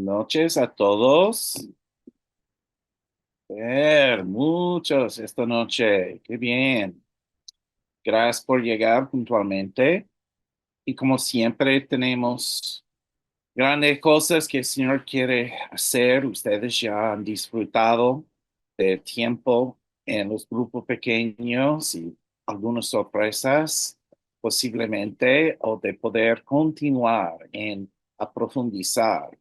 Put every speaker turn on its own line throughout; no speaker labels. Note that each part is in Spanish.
noches a todos. Muchos esta noche. Qué bien. Gracias por llegar puntualmente. Y como siempre tenemos grandes cosas que el Señor quiere hacer. Ustedes ya han disfrutado de tiempo en los grupos pequeños y algunas sorpresas posiblemente o de poder continuar a profundizar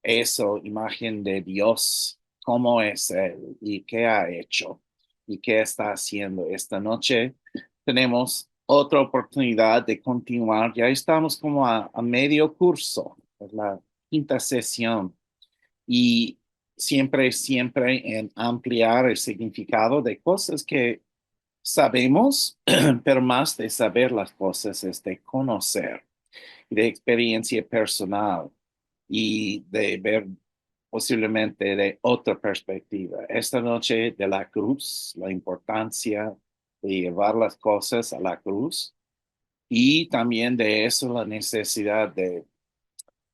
eso, imagen de Dios, cómo es Él y qué ha hecho y qué está haciendo. Esta noche tenemos otra oportunidad de continuar. Ya estamos como a medio curso, es la quinta sesión y siempre en ampliar el significado de cosas que sabemos, pero más de saber las cosas es de conocer, de experiencia personal y de ver posiblemente de otra perspectiva. Esta noche de la cruz, la importancia de llevar las cosas a la cruz y también de eso la necesidad de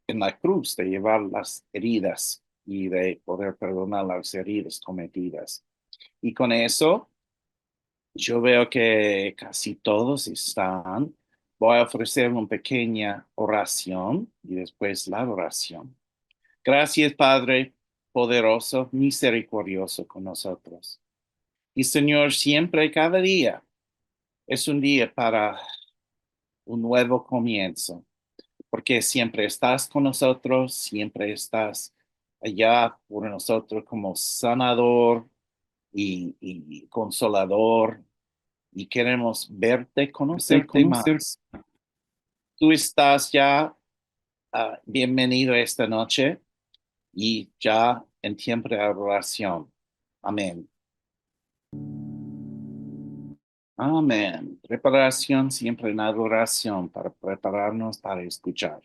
en la cruz de llevar las heridas y de poder perdonar las heridas cometidas. Y con eso yo veo que casi todos están. Voy a ofrecer una pequeña oración y después la oración. Gracias, Padre poderoso, misericordioso con nosotros. Y Señor, siempre, cada día es un día para un nuevo comienzo, porque siempre estás con nosotros, siempre estás allá por nosotros como sanador y consolador, y queremos verte, conocerte
Conocer.
más. Tú estás ya bienvenido esta noche y ya en tiempo de adoración. Amén. Amén. Preparación siempre en adoración para prepararnos para escuchar.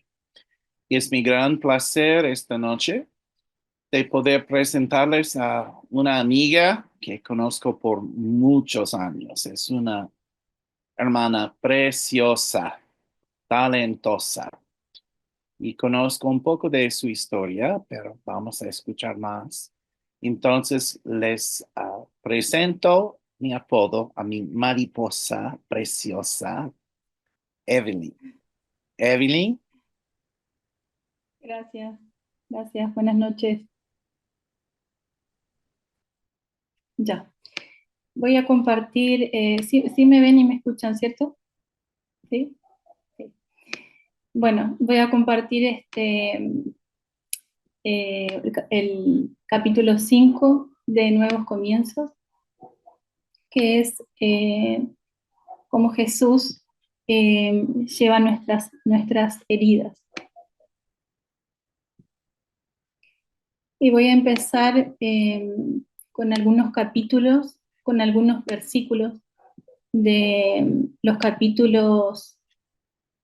Y es mi gran placer esta noche de poder presentarles a una amiga que conozco por muchos años. Es una hermana preciosa, talentosa. Y conozco un poco de su historia, pero vamos a escuchar más. Entonces les presento mi apodo a mi mariposa preciosa, Evelyn. Evelyn,
Gracias, gracias, buenas noches. Ya, voy a compartir, sí me ven y me escuchan, ¿cierto? Sí. Sí. Bueno, voy a compartir el capítulo 5 de Nuevos Comienzos, que es cómo Jesús lleva nuestras heridas. Y voy a empezar con algunos capítulos, con algunos versículos de los capítulos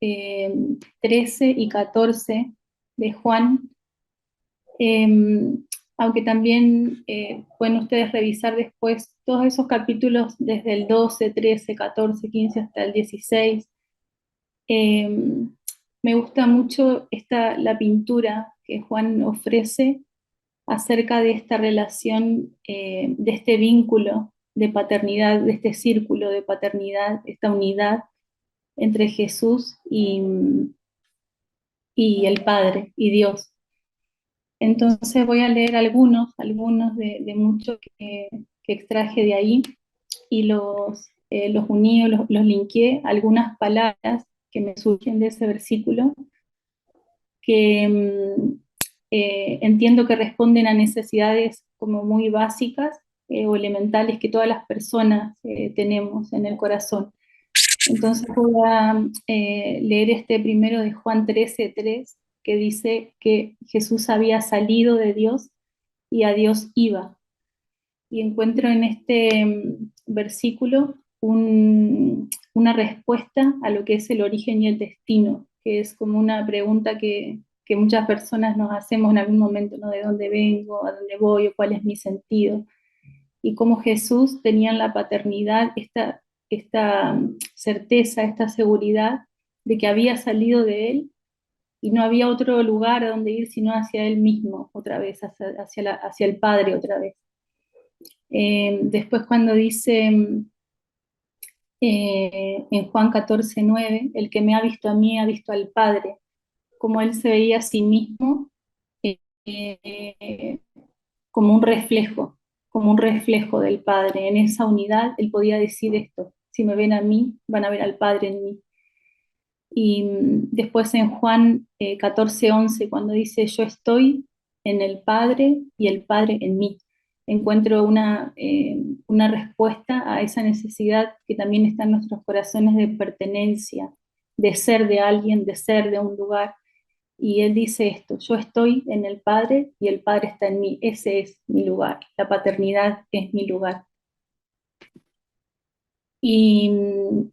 13 y 14 de Juan, eh, aunque también pueden ustedes revisar después todos esos capítulos desde el 12, 13, 14, 15 hasta el 16. Eh, Me gusta mucho la pintura que Juan ofrece acerca de esta relación, de este vínculo de paternidad, de este círculo de paternidad, esta unidad entre Jesús y el Padre y Dios. Entonces voy a leer algunos de muchos que extraje de ahí y los uní, los linké, algunas palabras que me surgen de ese versículo que entiendo que responden a necesidades como muy básicas o elementales que todas las personas tenemos en el corazón. Entonces voy a leer este primero de Juan 13:3, que dice que Jesús había salido de Dios y a Dios iba. Y encuentro en este versículo una respuesta a lo que es el origen y el destino, que es como una pregunta que muchas personas nos hacemos en algún momento, ¿no? ¿De dónde vengo? ¿A dónde voy? ¿O cuál es mi sentido? Y cómo Jesús tenía en la paternidad esta certeza, esta seguridad de que había salido de él y no había otro lugar a donde ir sino hacia él mismo otra vez, hacia el Padre otra vez. Después cuando dice en Juan 14:9, el que me ha visto a mí ha visto al Padre, como él se veía a sí mismo eh, como un reflejo del Padre. En esa unidad él podía decir esto: si me ven a mí, van a ver al Padre en mí. Y después en Juan 14:11, cuando dice yo estoy en el Padre y el Padre en mí, encuentro una respuesta a esa necesidad que también está en nuestros corazones de pertenencia, de ser de alguien, de ser de un lugar. Y él dice esto: yo estoy en el Padre y el Padre está en mí, ese es mi lugar, la paternidad es mi lugar. Y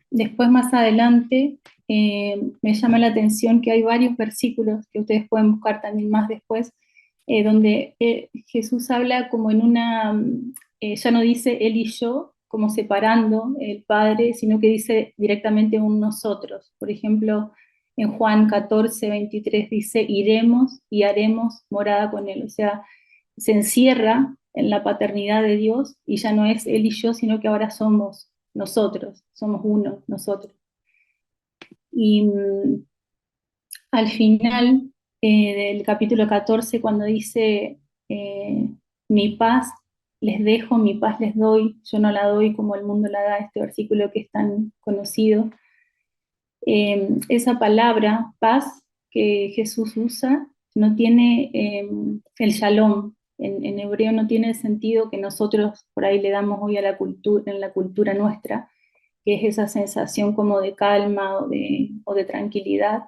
después más adelante me llama la atención que hay varios versículos que ustedes pueden buscar también más después, donde Jesús habla como en ya no dice él y yo, como separando el Padre, sino que dice directamente un nosotros. Por ejemplo, en Juan 14:23 dice, iremos y haremos morada con él. O sea, se encierra en la paternidad de Dios y ya no es él y yo, sino que ahora somos nosotros, somos uno, nosotros. Y al final del capítulo 14, cuando dice, mi paz les dejo, mi paz les doy, yo no la doy como el mundo la da, este versículo que es tan conocido, esa palabra, paz, que Jesús usa, no tiene el shalom. En hebreo no tiene el sentido que nosotros por ahí le damos hoy a la cultura, en la cultura nuestra, que es esa sensación como de calma o de tranquilidad,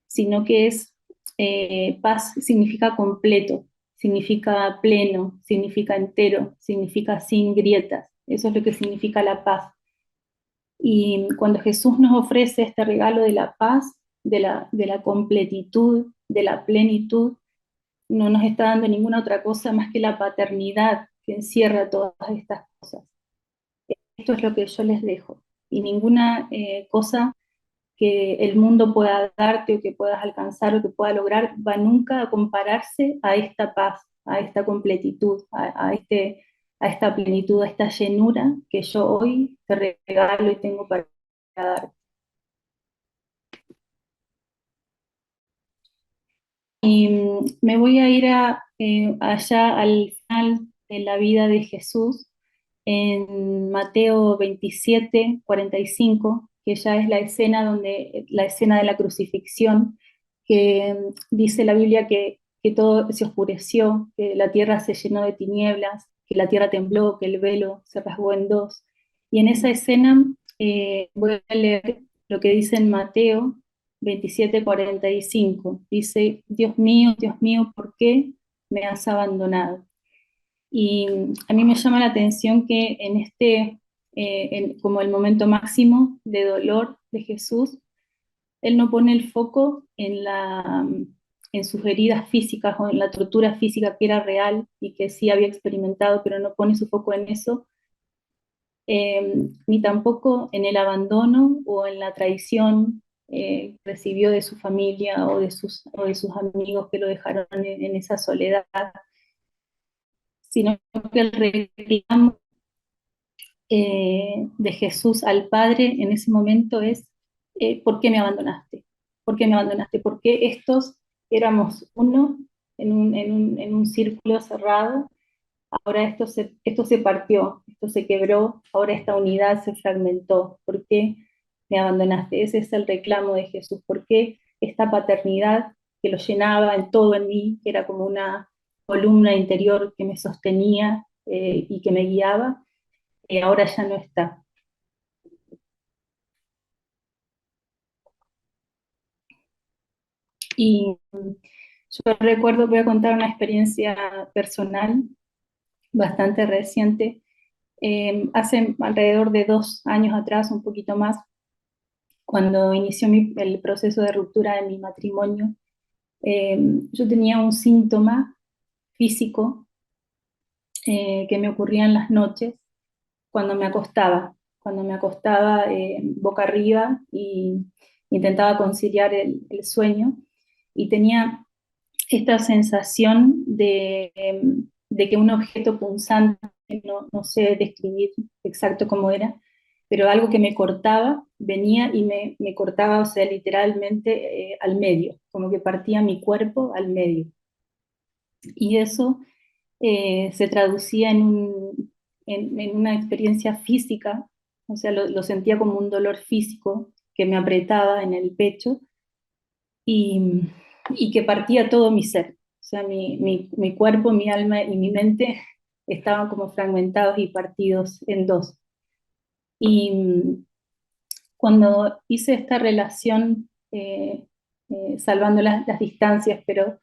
sino que es paz significa completo, significa pleno, significa entero, significa sin grietas. Eso es lo que significa la paz. Y cuando Jesús nos ofrece este regalo de la paz, de la completitud, de la plenitud, no nos está dando ninguna otra cosa más que la paternidad que encierra todas estas cosas. Esto es lo que yo les dejo. Y ninguna cosa que el mundo pueda darte o que puedas alcanzar o que pueda lograr va nunca a compararse a esta paz, a esta completitud, a esta plenitud, a esta llenura que yo hoy te regalo y tengo para dar. Y me voy a ir allá al final de la vida de Jesús, en Mateo 27:45, que ya es la escena de la crucifixión, que dice la Biblia que todo se oscureció, que la tierra se llenó de tinieblas, que la tierra tembló, que el velo se rasgó en dos. Y en esa escena voy a leer lo que dice en Mateo 27:45. Dice, Dios mío, ¿por qué me has abandonado? Y a mí me llama la atención que en como el momento máximo de dolor de Jesús, él no pone el foco en sus heridas físicas o en la tortura física que era real y que sí había experimentado, pero no pone su foco en eso, ni tampoco en el abandono o en la traición que recibió de su familia o de sus amigos que lo dejaron en esa soledad, sino que el reclamo de Jesús al Padre en ese momento es, ¿por qué me abandonaste? ¿Por qué me abandonaste? ¿Por qué estos éramos uno en un círculo cerrado? Ahora esto se partió, esto se quebró, ahora esta unidad se fragmentó. ¿Por qué me abandonaste? Ese es el reclamo de Jesús. ¿Por qué esta paternidad que lo llenaba en todo en mí, que era como una columna interior que me sostenía y que me guiaba, ahora ya no está? Y yo recuerdo, voy a contar una experiencia personal bastante reciente. Hace alrededor de 2 años atrás, un poquito más, cuando inició el proceso de ruptura de mi matrimonio, eh, yo tenía un síntoma físico que me ocurría en las noches cuando me acostaba boca arriba y intentaba conciliar el sueño. y tenía esta sensación de que un objeto punzante, no sé describir exacto cómo era, pero algo que me cortaba, venía y me cortaba, o sea, literalmente al medio, como que partía mi cuerpo al medio. Y eso se traducía en una experiencia física, o sea, lo sentía como un dolor físico que me apretaba en el pecho y, y que partía todo mi ser. O sea, mi cuerpo, mi alma y mi mente estaban como fragmentados y partidos en dos. Y cuando hice esta relación, salvando las distancias, pero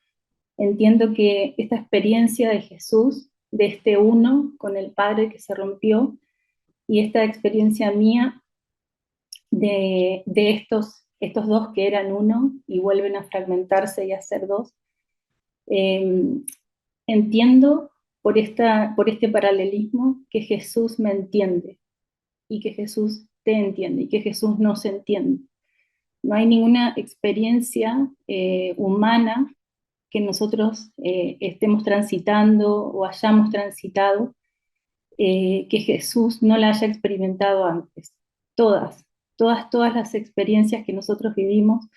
entiendo que esta experiencia de Jesús, de este uno con el Padre que se rompió, y esta experiencia mía de estos dos que eran uno y vuelven a fragmentarse y a ser dos, eh, entiendo por este paralelismo que Jesús me entiende y que Jesús te entiende y que Jesús nos entiende. No hay ninguna experiencia humana que nosotros estemos transitando o hayamos transitado que Jesús no la haya experimentado antes. Todas, todas las experiencias que nosotros vivimos,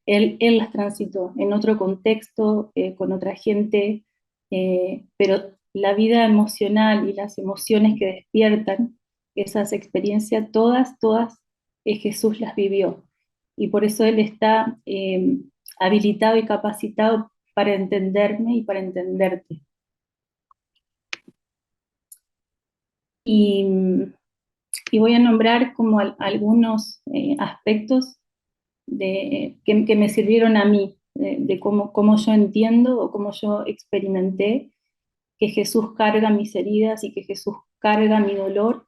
Él las transitó en otro contexto, con otra gente, pero la vida emocional y las emociones que despiertan esas experiencias, todas, Jesús las vivió. Y por eso Él está habilitado y capacitado para entenderme y para entenderte. Y, y voy a nombrar como algunos aspectos que me sirvieron a mí, de cómo yo entiendo o cómo yo experimenté que Jesús carga mis heridas y que Jesús carga mi dolor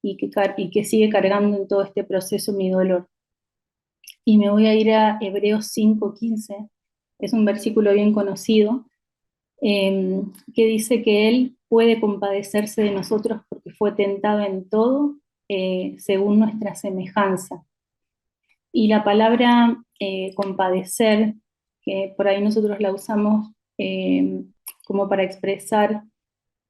y que sigue cargando en todo este proceso mi dolor. Y me voy a ir a Hebreos 5:15, es un versículo bien conocido, que dice que Él puede compadecerse de nosotros porque fue tentado en todo según nuestra semejanza. Y la palabra compadecer, que por ahí nosotros la usamos como para expresar,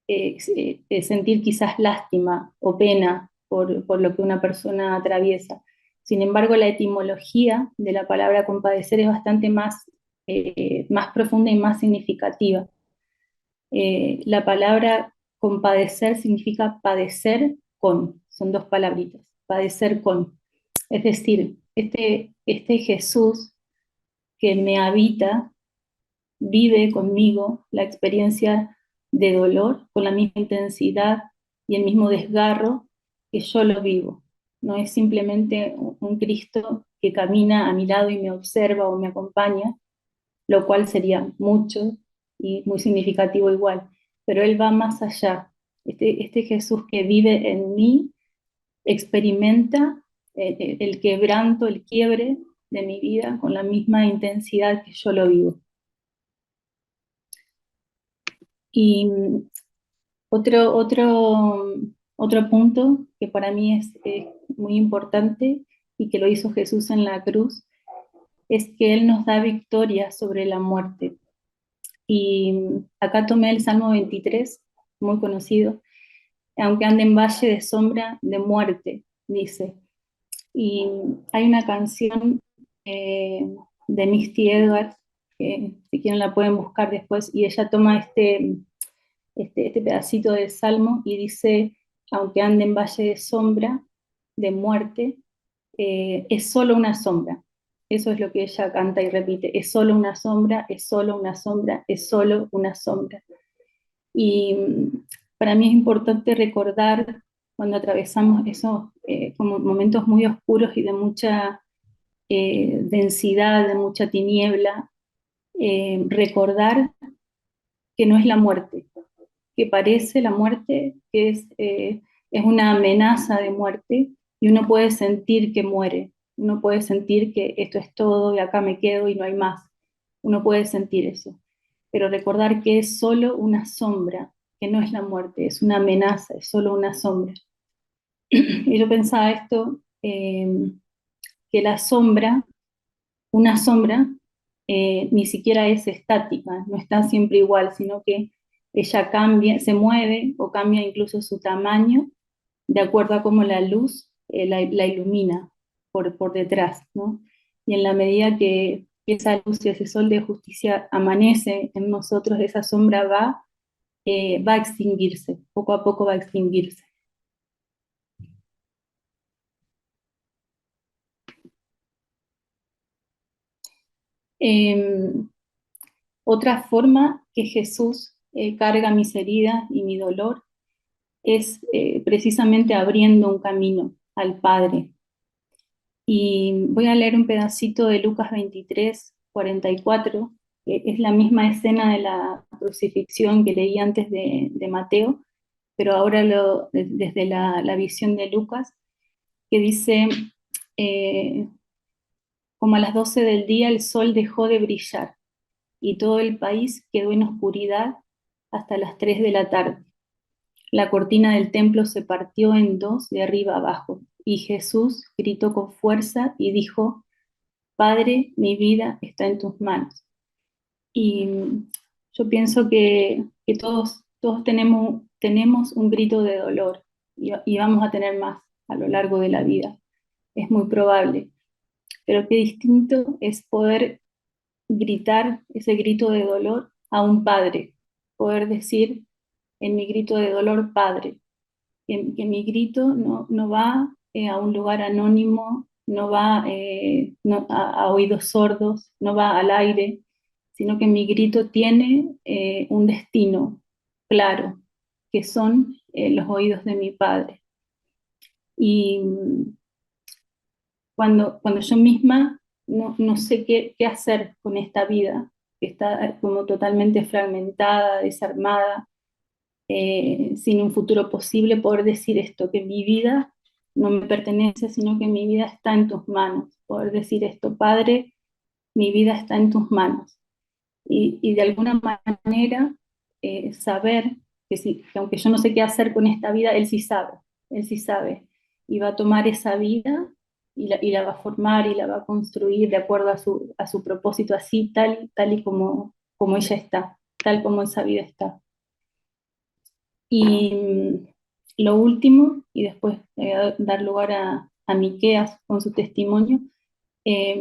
sentir quizás lástima o pena por lo que una persona atraviesa. Sin embargo, la etimología de la palabra compadecer es bastante más profunda y más significativa. La palabra compadecer significa padecer con, son dos palabritas, padecer con. Es decir, este Jesús que me habita vive conmigo la experiencia de dolor con la misma intensidad y el mismo desgarro que yo lo vivo. No es simplemente un Cristo que camina a mi lado y me observa o me acompaña, lo cual sería mucho y muy significativo igual, pero Él va más allá. Este Jesús que vive en mí experimenta el quebranto, el quiebre de mi vida con la misma intensidad que yo lo vivo. Y otro punto que para mí es muy importante y que lo hizo Jesús en la cruz, es que Él nos da victoria sobre la muerte. Y acá tomé el Salmo 23, muy conocido, aunque ande en valle de sombra de muerte, dice. Y hay una canción de Misty Edwards, que si quieren la pueden buscar después, y ella toma este pedacito del Salmo y dice, aunque ande en valle de sombra, de muerte, es solo una sombra. Eso es lo que ella canta y repite, es solo una sombra, es solo una sombra, es solo una sombra. Y para mí es importante recordar cuando atravesamos esos como momentos muy oscuros y de mucha densidad, de mucha tiniebla, recordar que no es la muerte, que parece la muerte, que es una amenaza de muerte y uno puede sentir que muere, uno puede sentir que esto es todo y acá me quedo y no hay más, uno puede sentir eso, pero recordar que es solo una sombra, que no es la muerte, es una amenaza, es solo una sombra. Y yo pensaba esto, que la sombra, una sombra, ni siquiera es estática, no está siempre igual, sino que ella cambia, se mueve o cambia incluso su tamaño de acuerdo a cómo la luz la ilumina por detrás, ¿no? Y en la medida que esa luz y ese sol de justicia amanece en nosotros, esa sombra va a extinguirse, poco a poco va a extinguirse. Eh, Otra forma que Jesús carga mis heridas y mi dolor es precisamente abriendo un camino al Padre. Y voy a leer un pedacito de Lucas 23:44, que es la misma escena de la crucifixión que leí antes de Mateo, pero ahora desde la visión de Lucas, que dice, eh, como a las 12 del día el sol dejó de brillar y todo el país quedó en oscuridad hasta las 3 de la tarde. La cortina del templo se partió en dos de arriba abajo y Jesús gritó con fuerza y dijo, Padre, mi vida está en tus manos. Y yo pienso que todos tenemos un grito de dolor y vamos a tener más a lo largo de la vida. Es muy probable. Pero qué distinto es poder gritar ese grito de dolor a un padre, poder decir en mi grito de dolor, Padre, que mi grito no va a un lugar anónimo, no va a oídos sordos, no va al aire, sino que mi grito tiene un destino claro, que son los oídos de mi Padre. Y cuando yo misma no sé qué hacer con esta vida, que está como totalmente fragmentada, desarmada, sin un futuro posible, poder decir esto, que mi vida no me pertenece, sino que mi vida está en tus manos. Poder decir esto, Padre, mi vida está en tus manos. Y de alguna manera saber que, que aunque yo no sé qué hacer con esta vida, Él sí sabe. Y va a tomar esa vida y la va a formar y la va a construir de acuerdo a su propósito, así, tal y como ella está, tal como esa vida está. Y lo último, y después dar lugar a Miqueas con su testimonio, eh,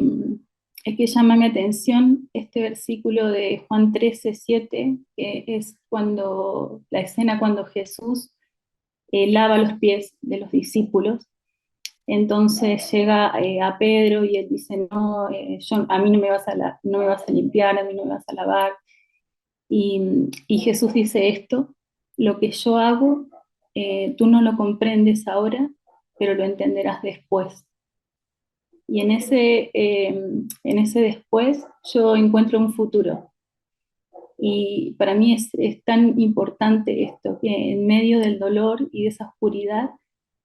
es que llama mi atención este versículo de Juan 13:7, que es cuando la escena cuando Jesús lava los pies de los discípulos. Entonces llega a Pedro y él dice, no, a mí no me vas a limpiar, a mí no me vas a lavar. Y Jesús dice esto, lo que yo hago, tú no lo comprendes ahora, pero lo entenderás después. Y en ese después yo encuentro un futuro. Y para mí es tan importante esto, que en medio del dolor y de esa oscuridad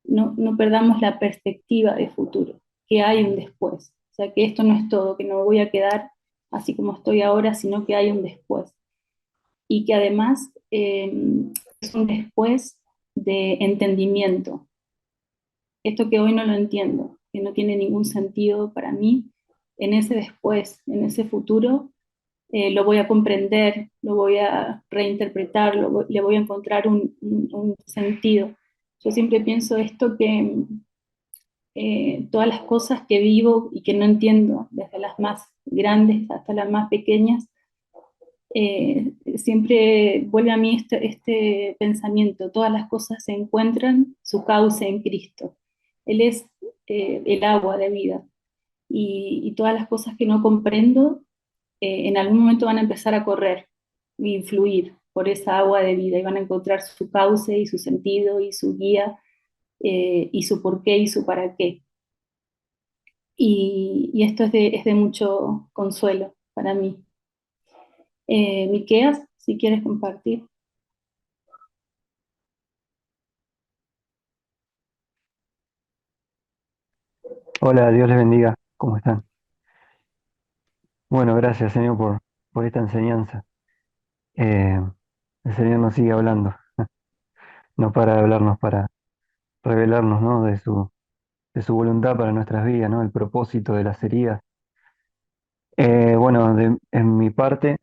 no perdamos la perspectiva de futuro, que hay un después. O sea, que esto no es todo, que no me voy a quedar así como estoy ahora, sino que hay un después. Y que además es un después de entendimiento. Esto que hoy no lo entiendo, que no tiene ningún sentido para mí, en ese después, en ese futuro, lo voy a comprender, lo voy a reinterpretar, le voy a encontrar un sentido. Yo siempre pienso esto que todas las cosas que vivo y que no entiendo, desde las más grandes hasta las más pequeñas, siempre vuelve a mí este pensamiento, todas las cosas se encuentran su cauce en Cristo. Él es el agua de vida y todas las cosas que no comprendo en algún momento van a empezar a correr y fluir por esa agua de vida y van a encontrar su cauce y su sentido y su guía y su porqué y su para qué. Y esto es de mucho consuelo para mí. Miqueas, si quieres compartir.
Hola, Dios les bendiga. ¿Cómo están? Bueno, gracias, Señor, por esta enseñanza. Eh, el Señor nos sigue hablando, no para de hablarnos, para revelarnos, ¿no? De su voluntad para nuestras vidas, ¿no? El propósito de las heridas. Bueno, en mi parte,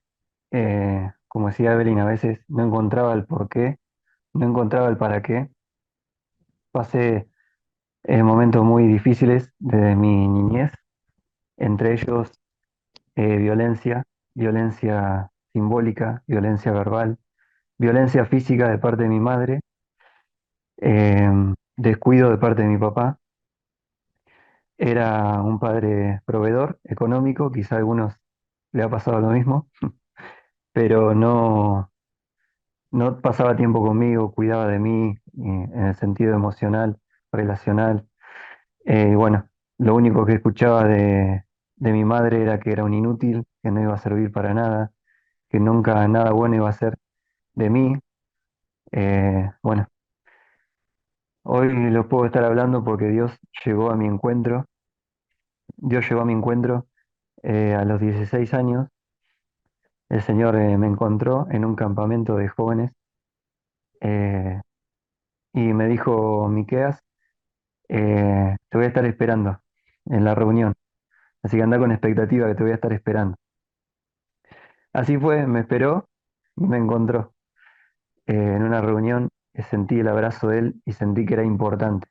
como decía Evelyn, a veces no encontraba el por qué, no encontraba el para qué. Pasé momentos muy difíciles de mi niñez, entre ellos violencia, violencia simbólica, violencia verbal, violencia física de parte de mi madre, eh, descuido de parte de mi papá. Era un padre proveedor económico, quizá a algunos le ha pasado lo mismo, pero no pasaba tiempo conmigo, cuidaba de mí en el sentido emocional, relacional. Y bueno, lo único que escuchaba de mi madre era que era un inútil, que no iba a servir para nada, que nunca nada bueno iba a ser de mí. Bueno, hoy lo puedo estar hablando porque Dios llegó a mi encuentro. Dios llegó a mi encuentro a los 16 años. El Señor me encontró en un campamento de jóvenes eh, y me dijo, Miqueas, te voy a estar esperando en la reunión. Así que anda con expectativa que te voy a estar esperando. Así fue, me esperó y me encontró en una reunión. Sentí el abrazo de él y sentí que era importante.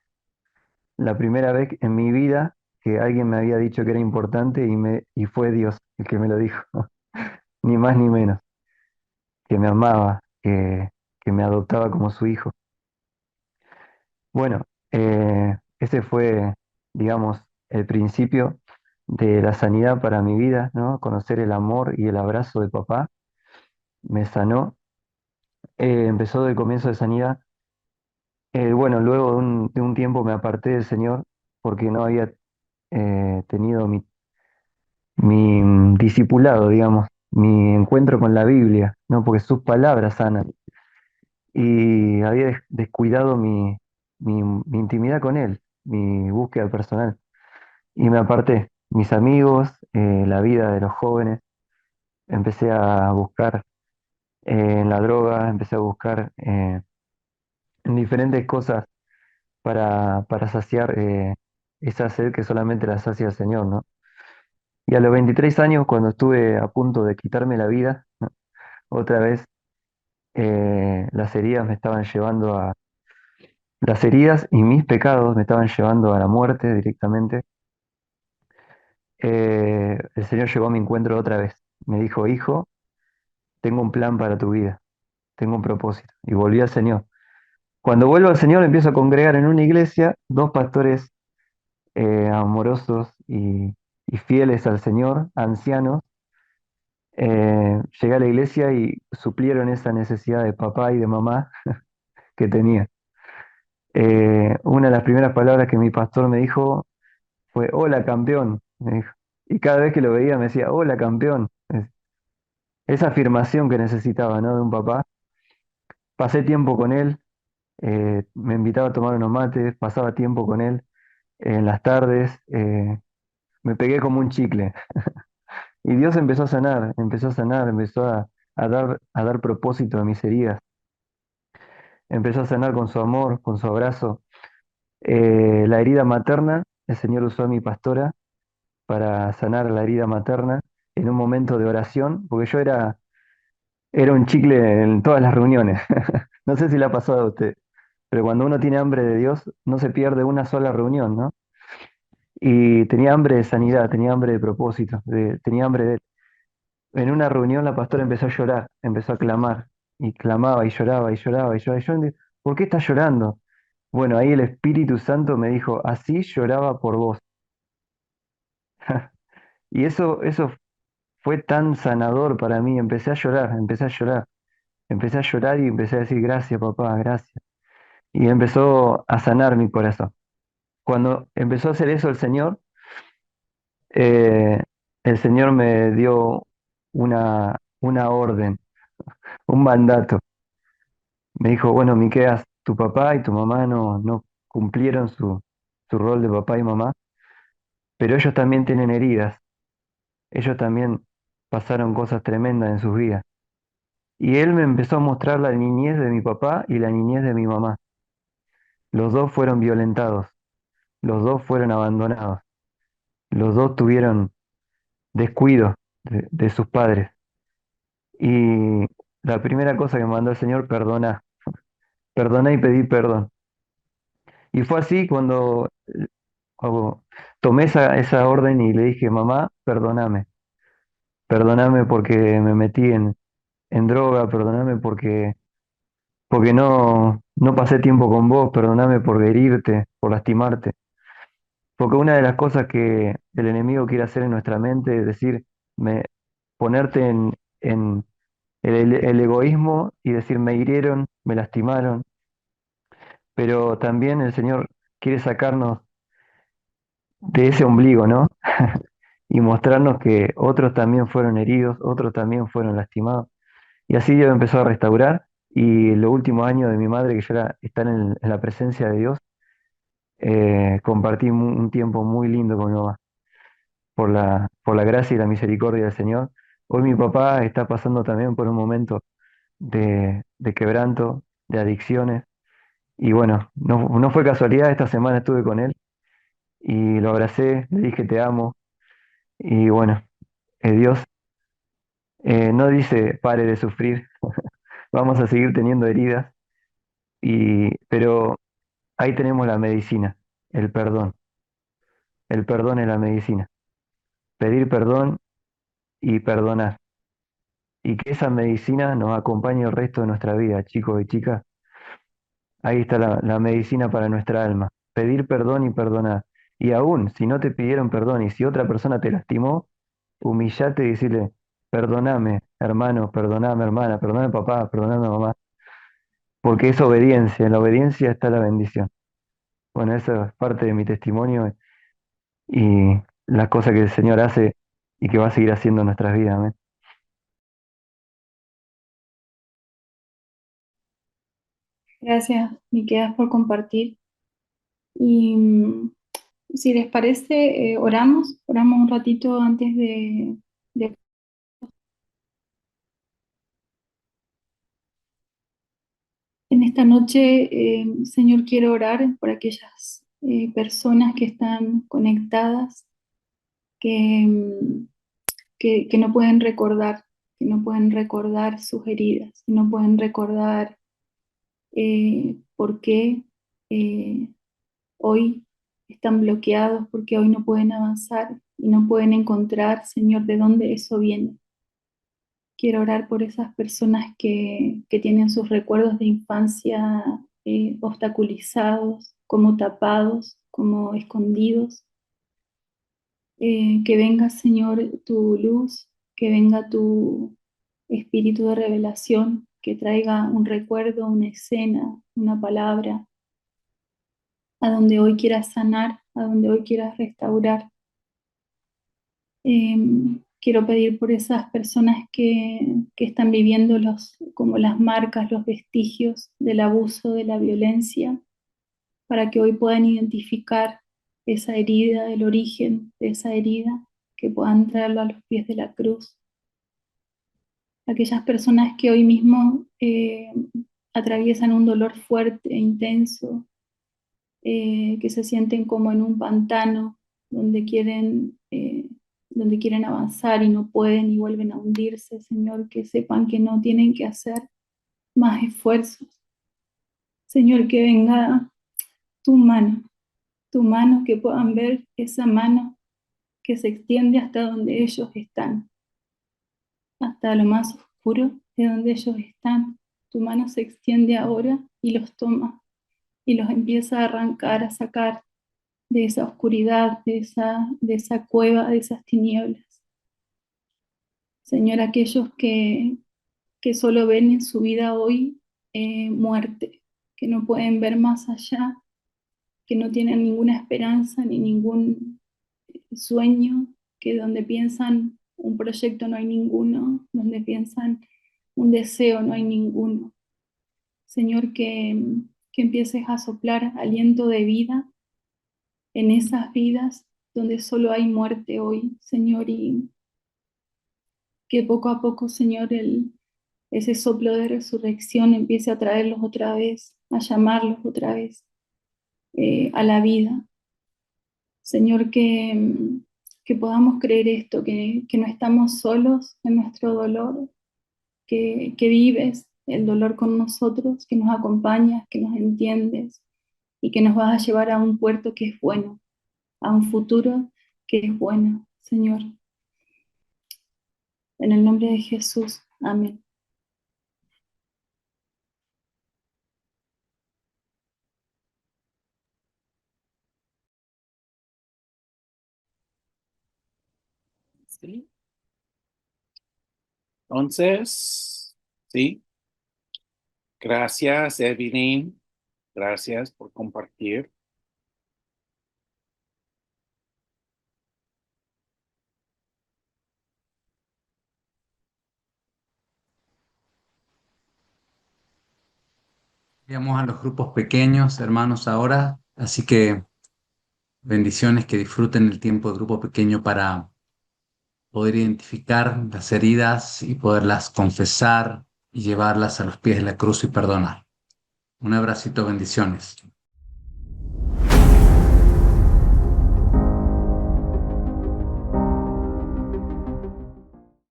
La primera vez en mi vida que alguien me había dicho que era importante y fue Dios el que me lo dijo, ni más ni menos, que me amaba, que me adoptaba como su hijo. Bueno, ese fue, digamos, el principio de la sanidad para mi vida, ¿no? Conocer el amor y el abrazo de papá me sanó. Empezó el comienzo de sanidad. Bueno, luego de un tiempo me aparté del Señor porque no había tenido mi discipulado, digamos, mi encuentro con la Biblia, ¿no? Porque sus palabras sanan. Y había descuidado mi intimidad con Él, mi búsqueda personal. Y me aparté, mis amigos, la vida de los jóvenes, empecé a buscar en la droga, empecé a buscar en diferentes cosas para saciar esa sed que solamente la sacia el Señor, ¿no? Y a los 23 años, cuando estuve a punto de quitarme la vida, ¿no? Otra vez las heridas me estaban llevando a... Las heridas y mis pecados me estaban llevando a la muerte directamente. El Señor llegó a mi encuentro otra vez. Me dijo, hijo, tengo un plan para tu vida, tengo un propósito. Y volví al Señor. Cuando vuelvo al Señor, empiezo a congregar en una iglesia, dos pastores amorosos y fieles al Señor, ancianos. Llegué a la iglesia y suplieron esa necesidad de papá y de mamá que tenía. Una de las primeras palabras que mi pastor me dijo fue, hola campeón, me dijo. Y cada vez que lo veía me decía, hola campeón. Esa afirmación que necesitaba, ¿no? De un papá. Pasé tiempo con él, me invitaba a tomar unos mates, pasaba tiempo con él en las tardes, me pegué como un chicle. Y Dios empezó a sanar, empezó a dar propósito a mis heridas, empezó a sanar con su amor, con su abrazo. La herida materna, el Señor usó a mi pastora para sanar la herida materna en un momento de oración, porque era un chicle en todas las reuniones. No sé si le ha pasado a usted, pero cuando uno tiene hambre de Dios, no se pierde una sola reunión, ¿no? Y tenía hambre de sanidad, tenía hambre de propósito, tenía hambre de... En una reunión la pastora empezó a llorar, empezó a clamar, y clamaba y lloraba y lloraba y lloraba. Y yo, ¿por qué estás llorando? Bueno, ahí el Espíritu Santo me dijo, así lloraba por vos. Y eso fue tan sanador para mí. Empecé a llorar, empecé a llorar, empecé a llorar y empecé a decir, gracias papá, gracias. Y empezó a sanar mi corazón. Cuando empezó a hacer eso eh, el Señor me dio una orden, un mandato. Me dijo, bueno, Miqueas, tu papá y tu mamá no cumplieron su rol de papá y mamá, pero ellos también tienen heridas, ellos también pasaron cosas tremendas en sus vidas. Y él me empezó a mostrar la niñez de mi papá y la niñez de mi mamá. Los dos fueron violentados, los dos fueron abandonados, los dos tuvieron descuido de sus padres. Y la primera cosa que me mandó el Señor, perdona y pedí perdón. Y fue así cuando tomé esa orden y le dije, mamá, perdóname porque me metí en droga, perdóname porque no pasé tiempo con vos, perdóname por herirte, por lastimarte. Porque una de las cosas que el enemigo quiere hacer en nuestra mente es decir, ponerte en el egoísmo y decir, me hirieron, me lastimaron, pero también el Señor quiere sacarnos de ese ombligo, ¿no? Y mostrarnos que otros también fueron heridos, otros también fueron lastimados. Y así Dios empezó a restaurar y los últimos años de mi madre, que ya están en la presencia de Dios, compartí un tiempo muy lindo con mi mamá, por la gracia y la misericordia del Señor. Hoy mi papá está pasando también por un momento de quebranto, de adicciones, y bueno, no fue casualidad, esta semana estuve con él y lo abracé, le dije te amo, y bueno, Dios no dice pare de sufrir, vamos a seguir teniendo heridas, pero ahí tenemos la medicina, el perdón. El perdón es la medicina. Pedir perdón y perdonar. Y que esa medicina nos acompañe el resto de nuestra vida, chicos y chicas. Ahí está la medicina para nuestra alma. Pedir perdón y perdonar. Y aún, si no te pidieron perdón y si otra persona te lastimó, humillate y decirle, perdóname, hermano, perdóname, hermana, perdóname, papá, perdóname, mamá. Porque es obediencia. En la obediencia está la bendición. Bueno, eso es parte de mi testimonio y las cosas que el Señor hace y que va a seguir haciendo en nuestras vidas. Amén.
Gracias, Miqueas, por compartir. Y si les parece, oramos un ratito antes de... En esta noche, Señor, quiero orar por aquellas personas que están conectadas, que, que no pueden recordar, que no pueden recordar sus heridas, que no pueden recordar por qué eh, hoy están bloqueados, porque hoy no pueden avanzar y no pueden encontrar, Señor, de dónde eso viene. Quiero orar por esas personas que tienen sus recuerdos de infancia obstaculizados, como tapados, como escondidos. Que venga, Señor, tu luz, que venga tu espíritu de revelación, que traiga un recuerdo, una escena, una palabra, a donde hoy quieras sanar, a donde hoy quieras restaurar. Quiero pedir por esas personas que están viviendo como las marcas, los vestigios del abuso, de la violencia, para que hoy puedan identificar esa herida, el origen de esa herida, que puedan traerlo a los pies de la cruz. Aquellas personas que hoy mismo atraviesan un dolor fuerte e intenso, que se sienten como en un pantano donde quieren avanzar y no pueden y vuelven a hundirse, Señor, que sepan que no tienen que hacer más esfuerzos. Señor, que venga tu mano, que puedan ver esa mano que se extiende hasta donde ellos están, hasta lo más oscuro de donde ellos están. Tu mano se extiende ahora y los toma y los empieza a arrancar, a sacar de esa oscuridad, de esa cueva, de esas tinieblas. Señor, aquellos que solo ven en su vida hoy muerte, que no pueden ver más allá, que no tienen ninguna esperanza ni ningún sueño, que donde piensan un proyecto no hay ninguno, donde piensan un deseo no hay ninguno. Señor, que empieces a soplar aliento de vida en esas vidas donde solo hay muerte hoy, Señor, y que poco a poco, Señor, ese soplo de resurrección empiece a traerlos otra vez, a llamarlos otra vez a la vida. Señor, que podamos creer esto, que no estamos solos en nuestro dolor, que vives el dolor con nosotros, que nos acompañas, que nos entiendes y que nos vas a llevar a un puerto que es bueno, a un futuro que es bueno, Señor. En el nombre de Jesús, amén.
¿Sí? Entonces, sí, gracias, Evelyn. Gracias por compartir.
Vamos a los grupos pequeños, hermanos, ahora. Así que bendiciones, que disfruten el tiempo de grupo pequeño para poder identificar las heridas y poderlas confesar y llevarlas a los pies de la cruz y perdonar. Un abracito, bendiciones.